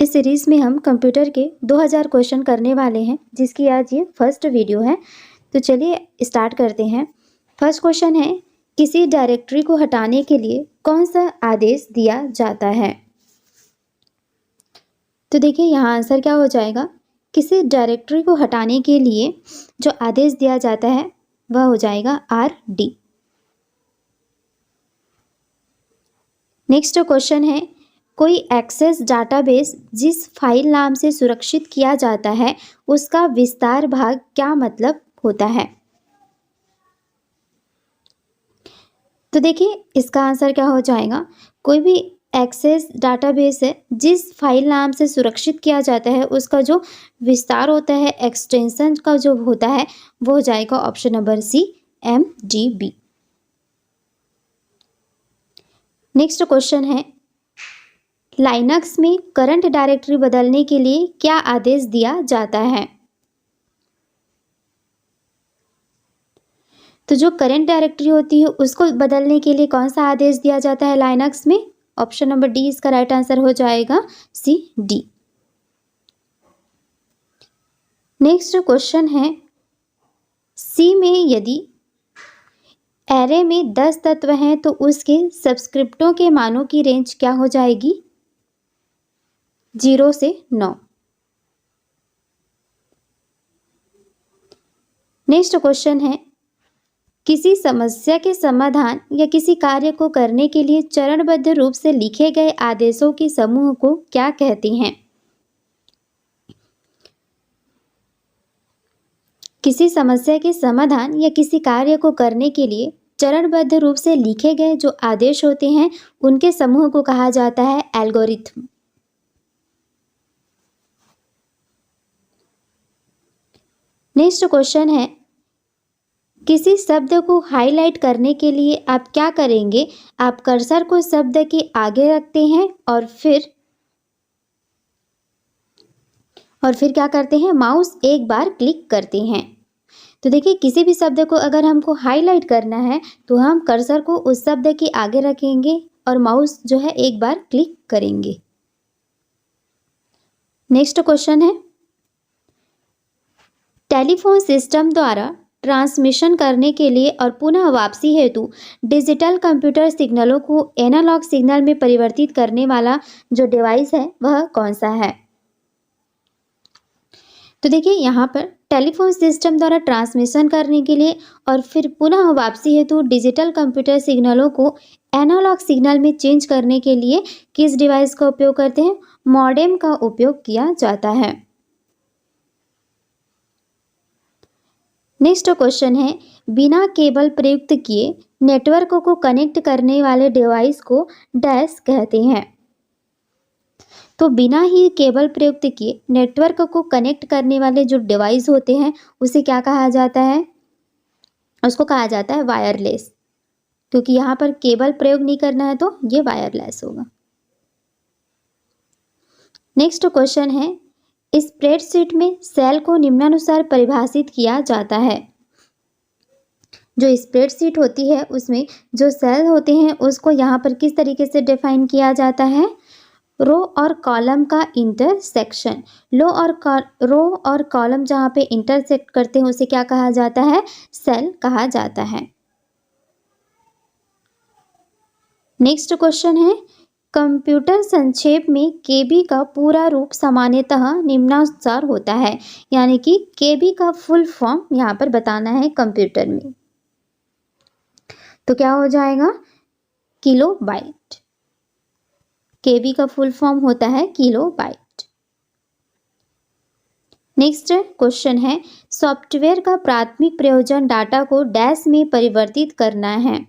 इस सीरीज़ में हम कंप्यूटर के 2000 क्वेश्चन करने वाले हैं, जिसकी आज ये फर्स्ट वीडियो है। तो चलिए स्टार्ट करते हैं। फर्स्ट क्वेश्चन है, किसी डायरेक्टरी को हटाने के लिए कौन सा आदेश दिया जाता है? तो देखिए यहाँ आंसर क्या हो जाएगा, किसी डायरेक्टरी को हटाने के लिए जो आदेश दिया जाता है वह हो जाएगा RD। नेक्स्ट क्वेश्चन है, कोई एक्सेस डाटाबेस जिस फाइल नाम से सुरक्षित किया जाता है उसका विस्तार भाग क्या मतलब होता है? तो देखिए इसका आंसर क्या हो जाएगा, कोई भी एक्सेस डाटाबेस है जिस फाइल नाम से सुरक्षित किया जाता है उसका जो विस्तार होता है, एक्सटेंशन का जो होता है वो हो जाएगा option number C, MDB। Next question है, लाइनक्स में करंट डायरेक्टरी बदलने के लिए क्या आदेश दिया जाता है? तो जो करंट डायरेक्टरी होती है उसको बदलने के लिए कौन सा आदेश दिया जाता है लाइनक्स में? ऑप्शन नंबर डी इसका राइट आंसर हो जाएगा, CD। नेक्स्ट क्वेश्चन है, सी में यदि एरे में 10 तत्व हैं तो उसके सबस्क्रिप्टों के मानों की रेंज क्या हो जाएगी? 0 से 9। नेक्स्ट क्वेश्चन है, किसी समस्या के समाधान या किसी कार्य को करने के लिए चरणबद्ध रूप से लिखे गए आदेशों के समूह को क्या कहते हैं? किसी समस्या के समाधान या किसी कार्य को करने के लिए चरणबद्ध रूप से लिखे गए जो आदेश होते हैं उनके समूह को कहा जाता है एल्गोरिथम। नेक्स्ट क्वेश्चन है, किसी शब्द को हाईलाइट करने के लिए आप क्या करेंगे? आप कर्सर को शब्द के आगे रखते हैं और फिर क्या करते हैं? माउस एक बार क्लिक करते हैं। तो देखिए किसी भी शब्द को अगर हमको हाईलाइट करना है तो हम कर्सर को उस शब्द के आगे रखेंगे और माउस जो है एक बार क्लिक करेंगे। नेक्स्ट क्वेश्चन है, टेलीफोन सिस्टम द्वारा ट्रांसमिशन करने के लिए और पुनः वापसी हेतु डिजिटल कंप्यूटर सिग्नलों को एनालॉग सिग्नल में परिवर्तित करने वाला जो डिवाइस है वह कौन सा है? तो देखिए यहाँ पर टेलीफोन सिस्टम द्वारा ट्रांसमिशन करने के लिए और फिर पुनः वापसी हेतु डिजिटल कंप्यूटर सिग्नलों को एनालॉग सिग्नल में चेंज करने के लिए किस डिवाइस का उपयोग करते हैं? मॉडेम का उपयोग किया जाता है। नेक्स्ट क्वेश्चन है, बिना केबल प्रयुक्त किए नेटवर्क को कनेक्ट करने वाले डिवाइस को डैश कहते हैं। तो बिना ही केबल प्रयुक्त किए नेटवर्क को कनेक्ट करने वाले जो डिवाइस होते हैं उसे क्या कहा जाता है? उसको कहा जाता है वायरलेस, क्योंकि यहाँ पर केबल प्रयोग नहीं करना है तो ये वायरलेस होगा। नेक्स्ट क्वेश्चन है, स्प्रेडशीट में सेल को निम्नानुसार परिभाषित किया जाता है। जो स्प्रेडशीट होती है उसमें जो सेल होते हैं उसको यहाँ पर किस तरीके से डिफाइन किया जाता है? रो और कॉलम का इंटरसेक्शन। रो और कॉलम जहाँ पे इंटरसेक्ट करते हैं उसे क्या कहा जाता है? सेल कहा जाता है। नेक्स्ट क्वेश्चन है, कंप्यूटर संक्षेप में केबी का पूरा रूप सामान्यतः निम्नानुसार होता है, यानी कि केबी का फुल फॉर्म यहाँ पर बताना है कंप्यूटर में। तो क्या हो जाएगा? किलोबाइट। केबी का फुल फॉर्म होता है किलोबाइट। नेक्स्ट क्वेश्चन है, सॉफ्टवेयर का प्राथमिक प्रयोजन डाटा को डैश में परिवर्तित करना है।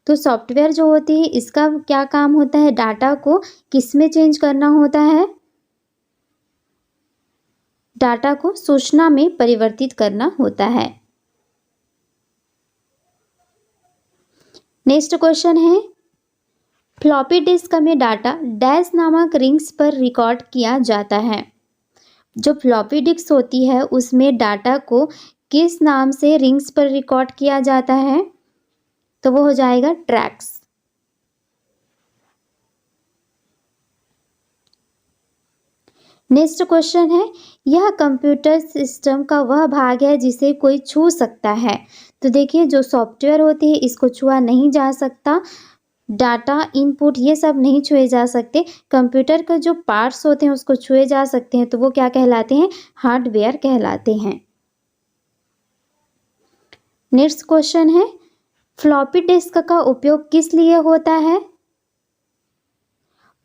तो सॉफ्टवेयर जो होती है इसका क्या काम होता है? डाटा को किस में चेंज करना होता है? डाटा को सूचना में परिवर्तित करना होता है। नेक्स्ट क्वेश्चन है, फ्लॉपी डिस्क में डाटा डैश नामक रिंग्स पर रिकॉर्ड किया जाता है। जो फ्लॉपी डिस्क होती है उसमें डाटा को किस नाम से रिंग्स पर रिकॉर्ड किया जाता है? तो वो हो जाएगा ट्रैक्स। नेक्स्ट क्वेश्चन है, यह कंप्यूटर सिस्टम का वह भाग है जिसे कोई छू सकता है। तो देखिए, जो सॉफ्टवेयर होती है इसको छुआ नहीं जा सकता, डाटा इनपुट ये सब नहीं छुए जा सकते। कंप्यूटर के जो पार्ट्स होते हैं उसको छुए जा सकते हैं, तो वो क्या कहलाते हैं? हार्डवेयर कहलाते हैं। नेक्स्ट क्वेश्चन है, फ्लॉपी डिस्क का उपयोग किस लिए होता है?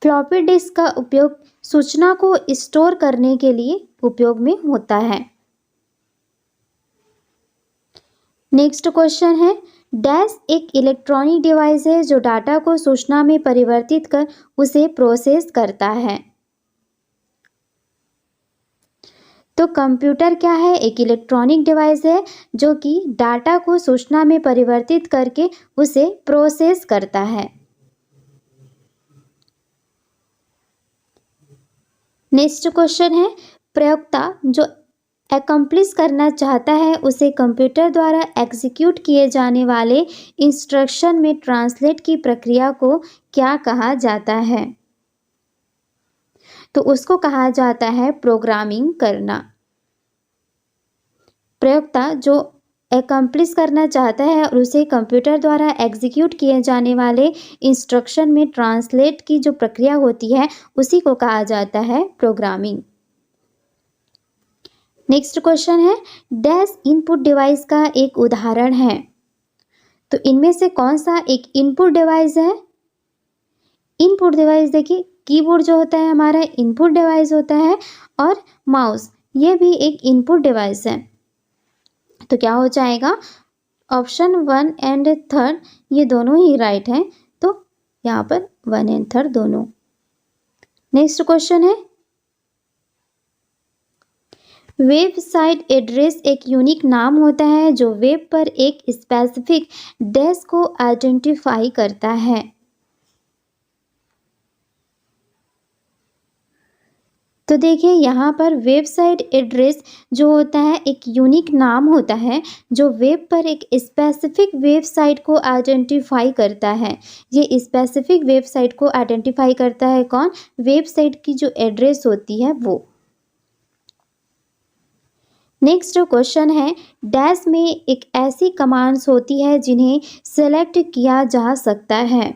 फ्लॉपी डिस्क का उपयोग सूचना को स्टोर करने के लिए उपयोग में होता है। नेक्स्ट क्वेश्चन है, डैश एक इलेक्ट्रॉनिक डिवाइस है जो डाटा को सूचना में परिवर्तित कर उसे प्रोसेस करता है। तो कंप्यूटर क्या है? एक इलेक्ट्रॉनिक डिवाइस है जो कि डाटा को सूचना में परिवर्तित करके उसे प्रोसेस करता है। नेक्स्ट क्वेश्चन है, प्रयोक्ता जो अकम्प्लिश करना चाहता है उसे कंप्यूटर द्वारा एग्जीक्यूट किए जाने वाले इंस्ट्रक्शन में ट्रांसलेट की प्रक्रिया को क्या कहा जाता है? तो उसको कहा जाता है प्रोग्रामिंग करना। प्रयोक्ता जो अकम्प्लिश करना चाहता है और उसे कंप्यूटर द्वारा एग्जीक्यूट किए जाने वाले इंस्ट्रक्शन में ट्रांसलेट की जो प्रक्रिया होती है उसी को कहा जाता है प्रोग्रामिंग। नेक्स्ट क्वेश्चन है, डैश इनपुट डिवाइस का एक उदाहरण है। तो इनमें से कौन सा एक इनपुट डिवाइस है? इनपुट डिवाइस देखिए, कीबोर्ड जो होता है हमारा इनपुट डिवाइस होता है, और माउस ये भी एक इनपुट डिवाइस है। तो क्या हो जाएगा? ऑप्शन 1 एंड 3 ये दोनों ही राइट हैं, तो यहाँ पर 1 एंड 3 दोनों। नेक्स्ट क्वेश्चन है, वेबसाइट एड्रेस एक यूनिक नाम होता है जो वेब पर एक स्पेसिफिक डैश को आइडेंटिफाई करता है। तो देखिए, यहाँ पर वेबसाइट एड्रेस जो होता है एक यूनिक नाम होता है जो वेब पर एक स्पेसिफिक वेबसाइट को आइडेंटिफाई करता है। ये स्पेसिफिक वेबसाइट को आइडेंटिफाई करता है कौन? वेबसाइट की जो एड्रेस होती है वो। नेक्स्ट क्वेश्चन है, डैश में एक ऐसी कमांड्स होती है जिन्हें सेलेक्ट किया जा सकता है।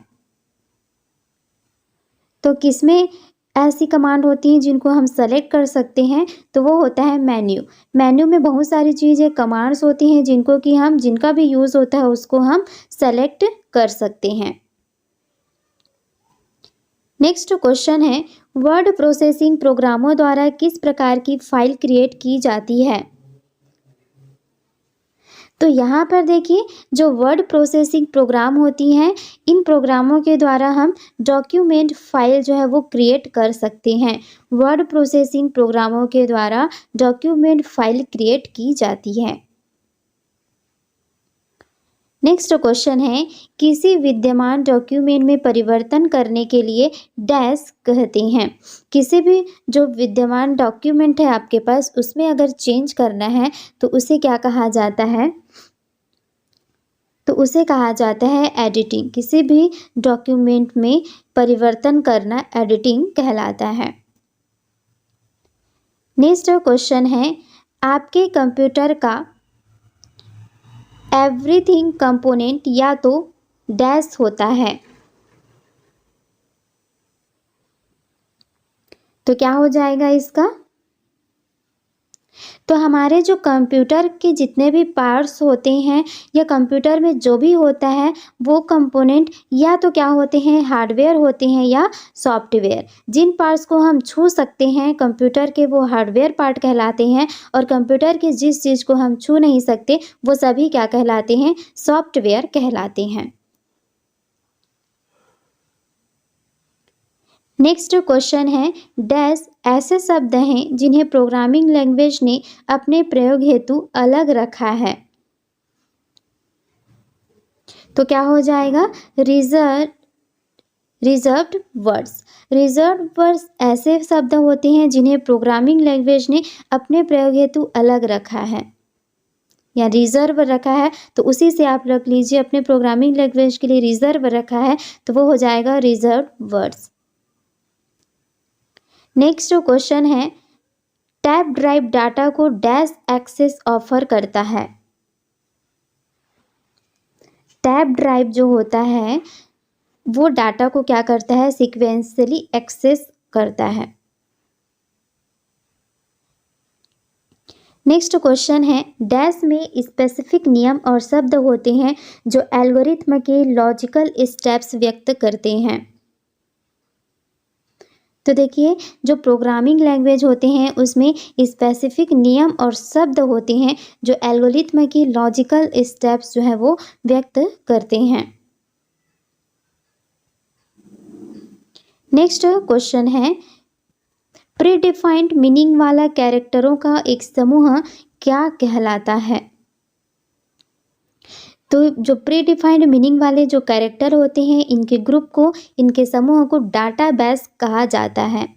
तो किसमें ऐसी कमांड होती हैं जिनको हम सेलेक्ट कर सकते हैं? तो वो होता है मेन्यू। मेन्यू में बहुत सारी चीज़ें कमांड्स होती हैं जिनको कि हम जिनका भी यूज़ होता है उसको हम सेलेक्ट कर सकते हैं। नेक्स्ट क्वेश्चन है, वर्ड प्रोसेसिंग प्रोग्रामों द्वारा किस प्रकार की फाइल क्रिएट की जाती है? तो यहाँ पर देखिए, जो वर्ड प्रोसेसिंग प्रोग्राम होती हैं इन प्रोग्रामों के द्वारा हम डॉक्यूमेंट फाइल जो है वो क्रिएट कर सकते हैं। वर्ड प्रोसेसिंग प्रोग्रामों के द्वारा डॉक्यूमेंट फाइल क्रिएट की जाती है। नेक्स्ट क्वेश्चन है, किसी विद्यमान डॉक्यूमेंट में परिवर्तन करने के लिए डैश कहते हैं। किसी भी जो विद्यमान डॉक्यूमेंट है आपके पास उसमें अगर चेंज करना है तो उसे क्या कहा जाता है? तो उसे कहा जाता है एडिटिंग। किसी भी डॉक्यूमेंट में परिवर्तन करना एडिटिंग कहलाता है। नेक्स्ट क्वेश्चन है, आपके कंप्यूटर का एवरीथिंग कंपोनेंट या तो डैश होता है। तो क्या हो जाएगा इसका? तो हमारे जो कंप्यूटर के जितने भी पार्ट्स होते हैं या कंप्यूटर में जो भी होता है वो कंपोनेंट या तो क्या होते हैं? हार्डवेयर होते हैं या सॉफ्टवेयर। जिन पार्ट्स को हम छू सकते हैं कंप्यूटर के वो हार्डवेयर पार्ट कहलाते हैं, और कंप्यूटर की जिस चीज़ को हम छू नहीं सकते वो सभी क्या कहलाते हैं? सॉफ्टवेयर कहलाते हैं। नेक्स्ट क्वेश्चन है, डैश ऐसे शब्द हैं जिन्हें प्रोग्रामिंग लैंग्वेज ने अपने प्रयोग हेतु अलग रखा है। तो क्या हो जाएगा? Reserved words. रिजर्व्ड वर्ड्स ऐसे शब्द होते हैं जिन्हें प्रोग्रामिंग लैंग्वेज ने अपने प्रयोग हेतु अलग रखा है या रिजर्व रखा है, तो उसी से आप रख लीजिए। अपने प्रोग्रामिंग लैंग्वेज के लिए रिजर्व रखा है तो वो हो जाएगा रिजर्व्ड वर्ड्स। नेक्स्ट क्वेश्चन है, टैब ड्राइव डाटा को डैश एक्सेस ऑफर करता है। टैब ड्राइव जो होता है वो डाटा को क्या करता है, सीक्वेंशियली एक्सेस करता है। नेक्स्ट क्वेश्चन है, डैश में स्पेसिफिक नियम और शब्द होते हैं जो एल्गोरिथ्म के लॉजिकल स्टेप्स व्यक्त करते हैं। तो देखिए, जो प्रोग्रामिंग लैंग्वेज होते हैं उसमें स्पेसिफिक नियम और शब्द होते हैं जो एल्गोरिथ्म की लॉजिकल स्टेप्स जो है वो व्यक्त करते हैं। नेक्स्ट क्वेश्चन है, प्रीडिफाइंड मीनिंग वाला कैरेक्टरों का एक समूह क्या कहलाता है। तो जो प्रीडिफाइंड मीनिंग वाले जो कैरेक्टर होते हैं इनके ग्रुप को, इनके समूह को डाटाबेस कहा जाता है।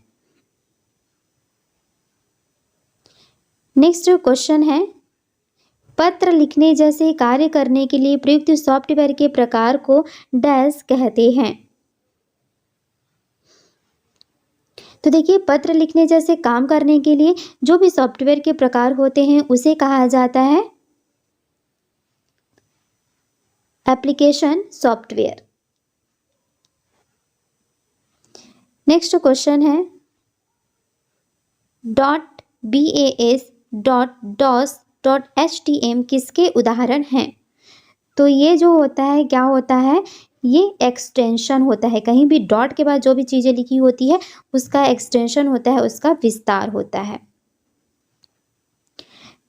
नेक्स्ट क्वेश्चन है, पत्र लिखने जैसे कार्य करने के लिए प्रयुक्त सॉफ्टवेयर के प्रकार को डैश कहते हैं। तो देखिए, पत्र लिखने जैसे काम करने के लिए जो भी सॉफ्टवेयर के प्रकार होते हैं उसे कहा जाता है एप्लीकेशन सॉफ्टवेयर। नेक्स्ट क्वेश्चन है, .bas, .dos, .htm किसके उदाहरण हैं। तो ये जो होता है क्या होता है, ये एक्सटेंशन होता है। कहीं भी डॉट के बाद जो भी चीज़ें लिखी होती है उसका एक्सटेंशन होता है, उसका विस्तार होता है।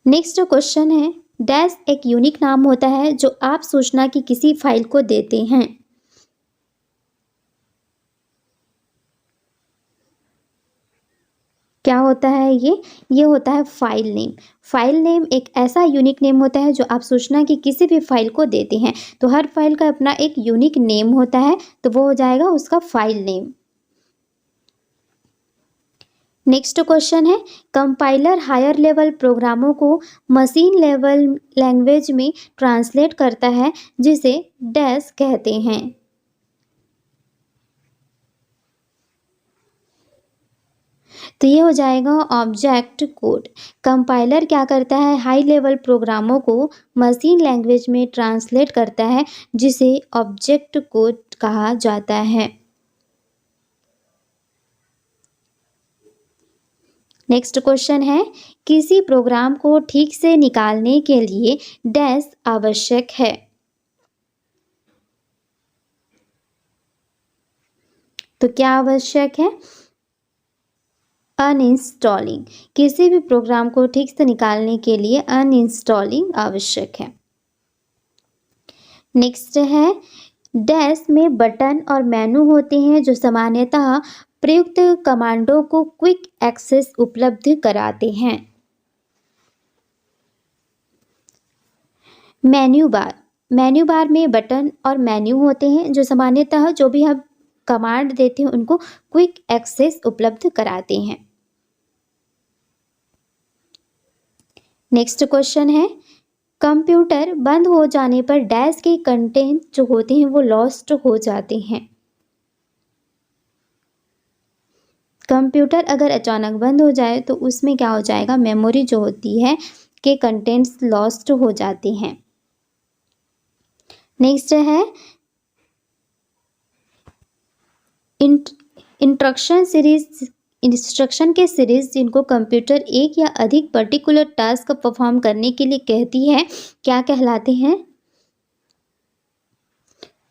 नेक्स्ट क्वेश्चन है, डैश एक यूनिक नाम होता है जो आप सूचना की किसी फाइल को देते हैं। क्या होता है ये होता है फाइल नेम। फाइल नेम एक ऐसा यूनिक नेम होता है जो आप सूचना की किसी भी फाइल को देते हैं। तो हर फाइल का अपना एक यूनिक नेम होता है, तो वो हो जाएगा उसका फाइल नेम। नेक्स्ट क्वेश्चन है, कंपाइलर हायर लेवल प्रोग्रामों को मशीन लेवल लैंग्वेज में ट्रांसलेट करता है जिसे डैश कहते हैं। तो ये हो जाएगा ऑब्जेक्ट कोड। कंपाइलर क्या करता है, हाई लेवल प्रोग्रामों को मशीन लैंग्वेज में ट्रांसलेट करता है जिसे ऑब्जेक्ट कोड कहा जाता है। नेक्स्ट क्वेश्चन है, किसी प्रोग्राम को ठीक से निकालने के लिए डैश आवश्यक है। तो क्या आवश्यक है, अनइंस्टॉलिंग। किसी भी प्रोग्राम को ठीक से निकालने के लिए अनइंस्टॉलिंग आवश्यक है। नेक्स्ट है, डैश में बटन और मेनू होते हैं जो सामान्यतः प्रयुक्त कमांडों को क्विक एक्सेस उपलब्ध कराते हैं। मेन्यू बार में बटन और मेन्यू होते हैं जो सामान्यतः जो भी हम कमांड देते हैं उनको क्विक एक्सेस उपलब्ध कराते हैं। नेक्स्ट क्वेश्चन है, कंप्यूटर बंद हो जाने पर डैश के कंटेंट जो होते हैं वो लॉस्ट हो जाते हैं। कंप्यूटर अगर अचानक बंद हो जाए तो उसमें क्या हो जाएगा, मेमोरी जो होती है के कंटेंट्स लॉस्ट हो जाते हैं। नेक्स्ट है, इंस्ट्रक्शन के सीरीज जिनको कंप्यूटर एक या अधिक पर्टिकुलर टास्क परफॉर्म करने के लिए कहती है क्या कहलाते हैं।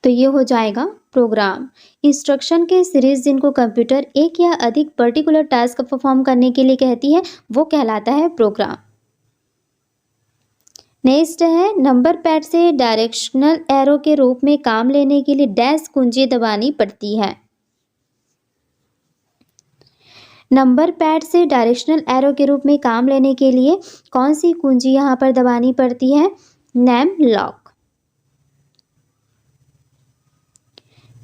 तो ये हो जाएगा प्रोग्राम। इंस्ट्रक्शन के सीरीज जिनको कंप्यूटर एक या अधिक पर्टिकुलर टास्क परफॉर्म करने के लिए कहती है वो कहलाता है प्रोग्राम। नेक्स्ट है, नंबर पैड से डायरेक्शनल एरो के रूप में काम लेने के लिए डैश कुंजी दबानी पड़ती है। नंबर पैड से डायरेक्शनल एरो के रूप में काम लेने के लिए कौन सी कुंजी यहाँ पर दबानी पड़ती है, नेम लॉक।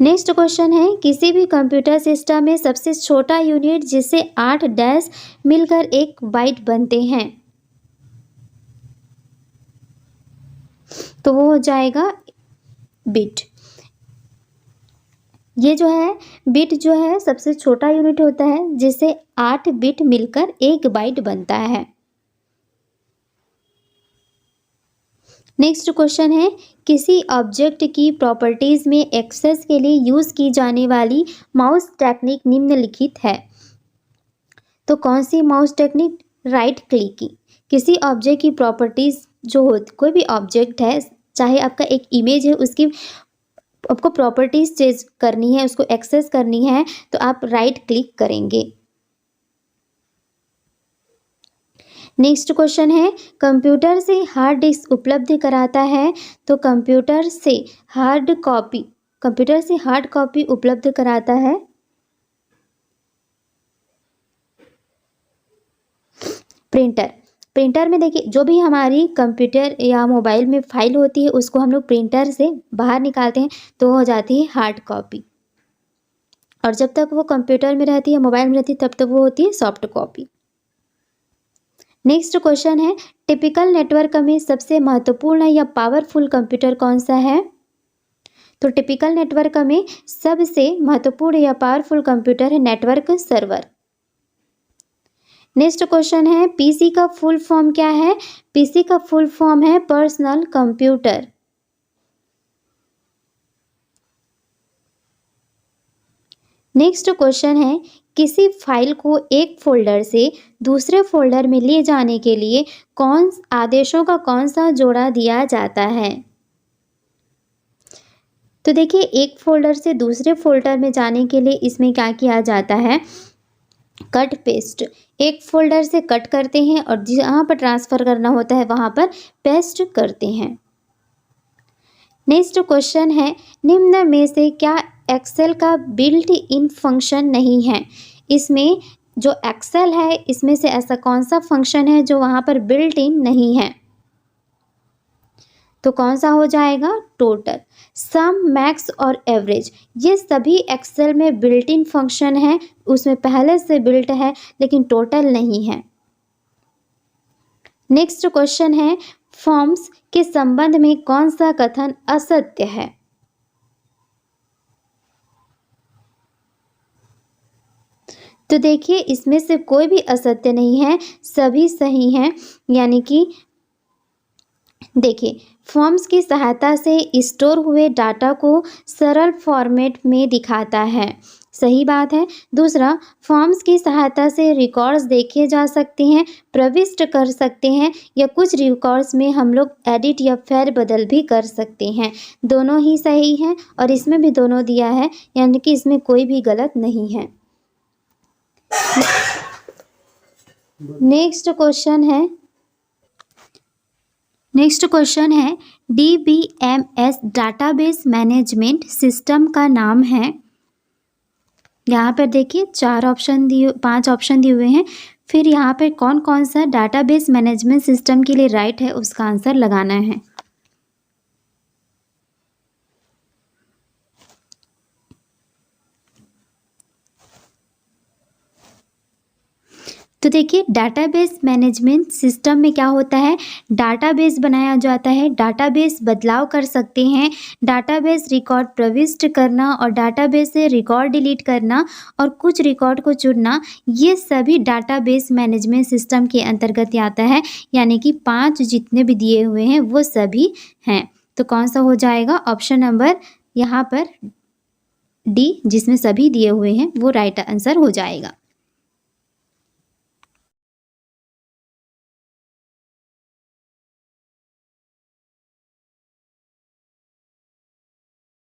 नेक्स्ट क्वेश्चन है, किसी भी कंप्यूटर सिस्टम में सबसे छोटा यूनिट जिससे 8 डैश मिलकर एक बाइट बनते हैं। तो वो हो जाएगा बिट। ये जो है बिट जो है सबसे छोटा यूनिट होता है, जिससे 8 बिट मिलकर 1 बाइट बनता है। नेक्स्ट क्वेश्चन है, किसी ऑब्जेक्ट की प्रॉपर्टीज में एक्सेस के लिए यूज की जाने वाली माउस टेक्निक निम्नलिखित है। तो कौन sea mouse technique? Right click की। किसी ऑब्जेक्ट की प्रॉपर्टीज जो हो, कोई भी ऑब्जेक्ट है, चाहे आपका एक इमेज है, उसकी आपको प्रॉपर्टीज चेंज करनी है, उसको एक्सेस करनी है, तो आप राइट क्लिक करेंगे। नेक्स्ट क्वेश्चन है, कंप्यूटर से हार्ड डिस्क उपलब्ध कराता है। तो कंप्यूटर से हार्ड कॉपी उपलब्ध कराता है प्रिंटर में देखिए, जो भी हमारी कंप्यूटर या मोबाइल में फाइल होती है उसको हम लोग प्रिंटर से बाहर निकालते हैं तो हो जाती है हार्ड कॉपी, और जब तक वो कंप्यूटर में रहती है, मोबाइल में रहती है, तब तक वो होती है सॉफ्ट कॉपी। नेक्स्ट क्वेश्चन है, टिपिकल नेटवर्क में सबसे महत्वपूर्ण या पावरफुल कंप्यूटर कौन सा है? तो टिपिकल नेटवर्क में सबसे महत्वपूर्ण या पावरफुल कंप्यूटर है नेटवर्क सर्वर। नेक्स्ट क्वेश्चन है, पीसी का फुल फॉर्म क्या है? पीसी का फुल फॉर्म है पर्सनल कंप्यूटर। नेक्स्ट क्वेश्चन है, किसी फाइल को एक फोल्डर से दूसरे फोल्डर में ले जाने के लिए आदेशों का कौन सा जोड़ा दिया जाता है? तो देखिए, एक फोल्डर से दूसरे फोल्डर में जाने के लिए इसमें क्या किया जाता है? Cut paste. एक फोल्डर से कट करते हैं और जहाँ पर ट्रांसफ़र करना होता है वहाँ पर पेस्ट करते हैं। नेक्स्ट क्वेश्चन है, निम्न में से क्या एक्सेल का बिल्ट इन फंक्शन नहीं है? इसमें जो एक्सेल है, इसमें से ऐसा कौन सा फंक्शन है जो वहाँ पर बिल्ट इन नहीं है? तो कौन सा हो जाएगा? टोटल, सम, मैक्स और एवरेज, ये सभी एक्सेल में बिल्ट इन फंक्शन है, उसमें पहले से बिल्ट है, लेकिन टोटल नहीं है। नेक्स्ट क्वेश्चन है, फॉर्म्स के संबंध में कौन सा कथन असत्य है? तो देखिए, इसमें से कोई भी असत्य नहीं है, सभी सही हैं। यानी कि देखिए, फॉर्म्स की सहायता से स्टोर हुए डाटा को सरल फॉर्मेट में दिखाता है, सही बात है। दूसरा, फॉर्म्स की सहायता से रिकॉर्ड्स देखे जा सकते हैं, प्रविष्ट कर सकते हैं, या कुछ रिकॉर्ड्स में हम लोग एडिट या फेर बदल भी कर सकते हैं। दोनों ही सही हैं और इसमें भी दोनों दिया है, यानी कि इसमें कोई भी गलत नहीं है। नेक्स्ट क्वेश्चन है, DBMS डाटाबेस मैनेजमेंट सिस्टम का नाम है। यहाँ पर देखिए 5 ऑप्शन दिए हुए हैं, फिर यहाँ पे कौन कौन सा डाटाबेस मैनेजमेंट सिस्टम के लिए राइट है उसका आंसर लगाना है। तो देखिए, डाटाबेस मैनेजमेंट सिस्टम में क्या होता है? डाटाबेस बनाया जाता है, डाटाबेस बदलाव कर सकते हैं, डाटाबेस रिकॉर्ड प्रविष्ट करना और डाटाबेस से रिकॉर्ड डिलीट करना और कुछ रिकॉर्ड को चुनना, ये सभी डाटाबेस मैनेजमेंट सिस्टम के अंतर्गत आता है। यानी कि 5 जितने भी दिए हुए हैं वो सभी हैं। तो कौन सा हो जाएगा? ऑप्शन नंबर यहाँ पर डी, जिसमें सभी दिए हुए हैं, वो राइट आंसर हो जाएगा।